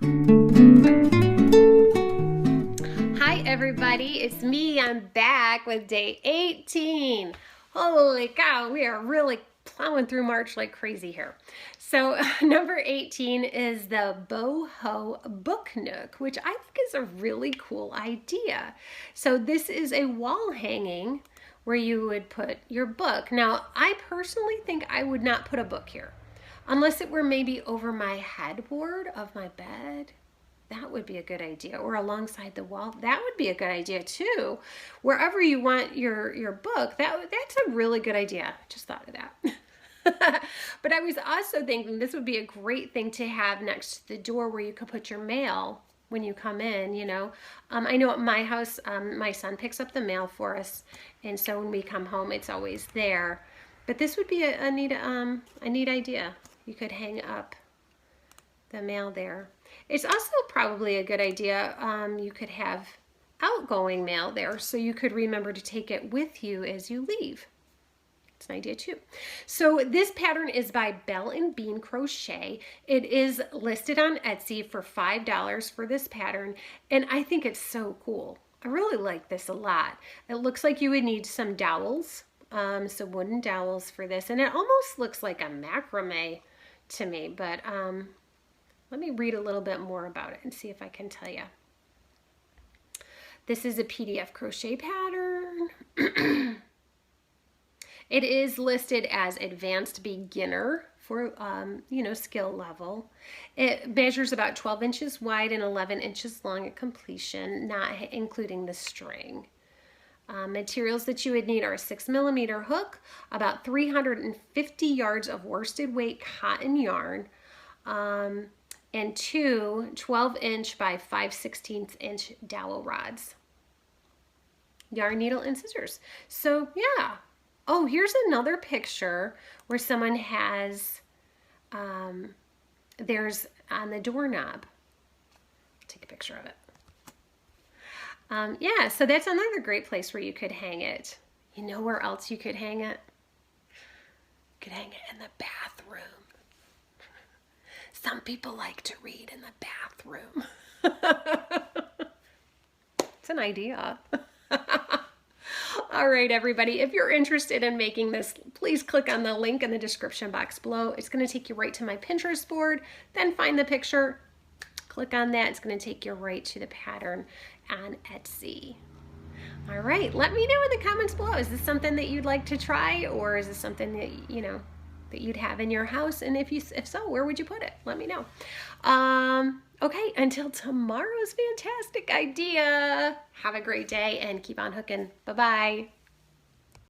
Hi everybody, it's me. I'm back with day 18. Holy cow, we are really plowing through March like crazy here. So number 18 is the Boho Book Nook, which I think is a really cool idea. So this is a wall hanging where you would put your book. Now, I personally think I would not put a book here, unless it were maybe over my headboard of my bed. That would be a good idea, or alongside the wall. That would be a good idea too. Wherever you want your book, that's a really good idea. Just thought of that. But I was also thinking this would be a great thing to have next to the door where you could put your mail when you come in, you know. I know at my house, my son picks up the mail for us, and so when we come home, it's always there. But this would be a neat idea. You could hang up the mail there. It's also probably a good idea. You could have outgoing mail there, so you could remember to take it with you as you leave. It's an idea too. So this pattern is by Bell and Bean Crochet. It is listed on Etsy for $5 for this pattern, and I think it's so cool. I really like this a lot. It looks like you would need some dowels, some wooden dowels for this, and it almost looks like a macrame to me, but let me read a little bit more about it and see if I can tell you. This is a PDF crochet pattern. It is listed as advanced beginner for, skill level. It measures about 12 inches wide and 11 inches long at completion, not including the string. Materials that you would need are a 6mm hook, about 350 yards of worsted weight cotton yarn, and two 12-inch by 5/16" dowel rods. Yarn, needle, and scissors. So yeah. Oh, here's another picture where someone has, there's on the doorknob. Take a picture of it. Yeah, so that's another great place where you could hang it. You know where else you could hang it? You could hang it in the bathroom. Some people like to read in the bathroom. It's an idea. All right, everybody, if you're interested in making this, please click on the link in the description box below. It's going to take you right to my Pinterest board. Then find the picture, click on that. It's going to take you right to the pattern on Etsy. All right, let me know in the comments below. Is this something that you'd like to try, or is this something that, that you'd have in your house? And if so, where would you put it? Let me know. Okay, until tomorrow's fantastic idea, have a great day and keep on hooking. Bye-bye.